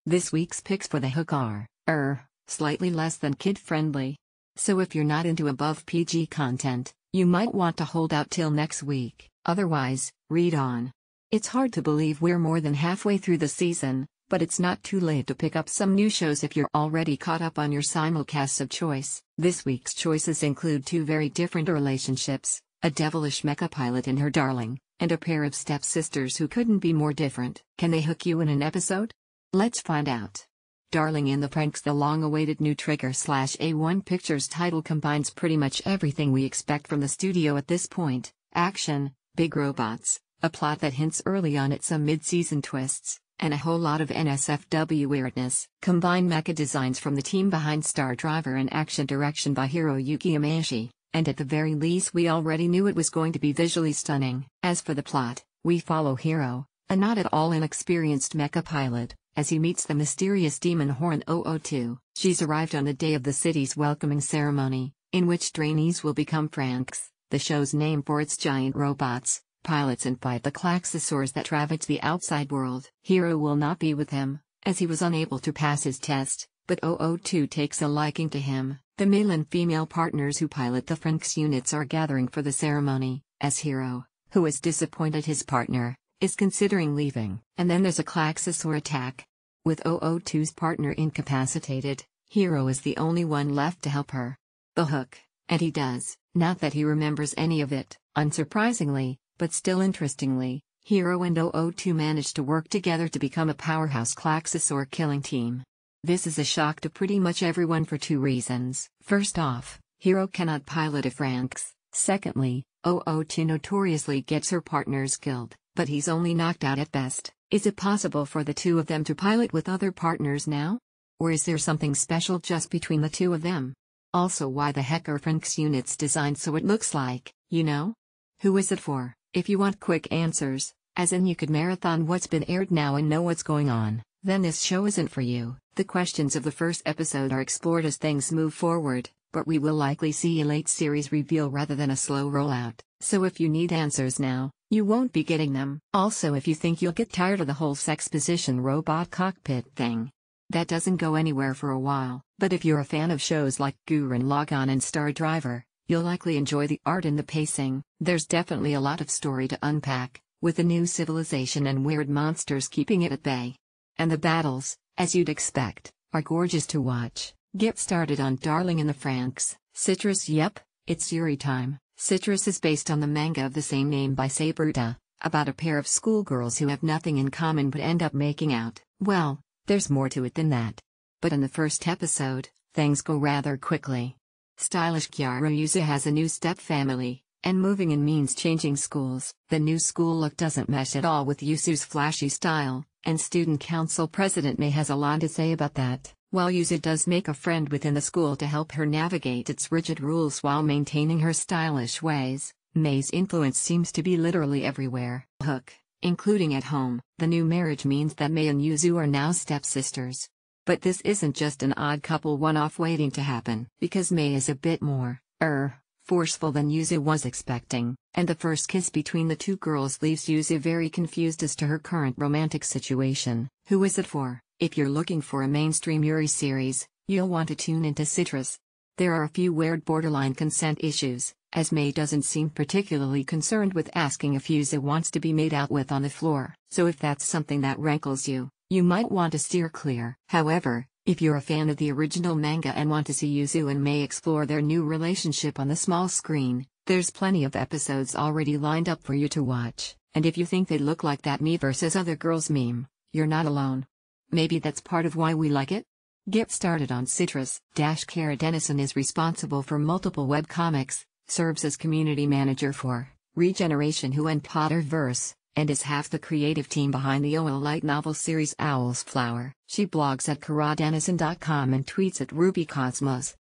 This week's picks for the hook are, slightly less than kid-friendly. So if you're not into above PG content, you might want to hold out till next week, otherwise, read on. It's hard to believe we're more than halfway through the season, but it's not too late to pick up some new shows if you're already caught up on your simulcasts of choice. This week's choices include two very different relationships, a devilish mecha pilot and her darling, and a pair of stepsisters who couldn't be more different. Can they hook you in an episode? Let's find out. Darling in the Franxx, the long-awaited new Trigger/A1 Pictures title, combines pretty much everything we expect from the studio at this point: action, big robots, a plot that hints early on at some mid-season twists, and a whole lot of NSFW weirdness. Combine mecha designs from the team behind Star Driver and action direction by Hiroyuki Imaishi, and at the very least we already knew it was going to be visually stunning. As for the plot, we follow Hiro, a not at all inexperienced mecha pilot, as he meets the mysterious demon Horn 002. She's arrived on the day of the city's welcoming ceremony, in which trainees will become Franxx, the show's name for its giant robots, pilots, and fight the Klaxosaurs that ravage the outside world. Hiro will not be with him, as he was unable to pass his test, but 002 takes a liking to him. The male and female partners who pilot the Franxx units are gathering for the ceremony, as Hiro, who is disappointed his partner, is considering leaving. And then there's a Klaxosaur attack. With 002's partner incapacitated, Hiro is the only one left to help her. The hook, and he does, not that he remembers any of it. Unsurprisingly, but still interestingly, Hiro and 002 manage to work together to become a powerhouse Klaxosaur killing team. This is a shock to pretty much everyone for two reasons. First off, Hiro cannot pilot a Franxx. Secondly, 002 notoriously gets her partners killed, but he's only knocked out at best. Is it possible for the two of them to pilot with other partners now? Or is there something special just between the two of them? Also, why the heck are Franxx units designed so it looks like, you know? Who is it for? If you want quick answers, as in you could marathon what's been aired now and know what's going on, then this show isn't for you. The questions of the first episode are explored as things move forward, but we will likely see a late series reveal rather than a slow rollout. So if you need answers now, you won't be getting them. Also, if you think you'll get tired of the whole sex-position robot cockpit thing, that doesn't go anywhere for a while. But if you're a fan of shows like Gurren Lagann and Star Driver, you'll likely enjoy the art and the pacing. There's definitely a lot of story to unpack, with a new civilization and weird monsters keeping it at bay. And the battles, as you'd expect, are gorgeous to watch. Get started on Darling in the Franxx. Citrus. Yep, it's Yuri time. Citrus is based on the manga of the same name by Saberta, about a pair of schoolgirls who have nothing in common but end up making out. Well, there's more to it than that. But in the first episode, things go rather quickly. Stylish Kyaru Yuzu has a new step-family, and moving in means changing schools. The new school look doesn't mesh at all with Yuzu's flashy style, and student council president Mei has a lot to say about that. While Yuzu does make a friend within the school to help her navigate its rigid rules while maintaining her stylish ways, Mei's influence seems to be literally everywhere. Hook, including at home. The new marriage means that Mei and Yuzu are now stepsisters. But this isn't just an odd couple one-off waiting to happen, because Mei is a bit more, forceful than Yuzu was expecting, and the first kiss between the two girls leaves Yuzu very confused as to her current romantic situation. Who is it for? If you're looking for a mainstream Yuri series, you'll want to tune into Citrus. There are a few weird borderline consent issues, as Mei doesn't seem particularly concerned with asking if Yuzu wants to be made out with on the floor. So if that's something that rankles you, you might want to steer clear. However, if you're a fan of the original manga and want to see Yuzu and Mei explore their new relationship on the small screen, there's plenty of episodes already lined up for you to watch. And if you think they look like that me versus other girls meme, you're not alone. Maybe that's part of why we like it? Get started on Citrus. Kara Dennison is responsible for multiple webcomics, serves as community manager for Regeneration Who and Potterverse, and is half the creative team behind the OL light novel series Owl's Flower. She blogs at karadennison.com and tweets at RubyCosmos.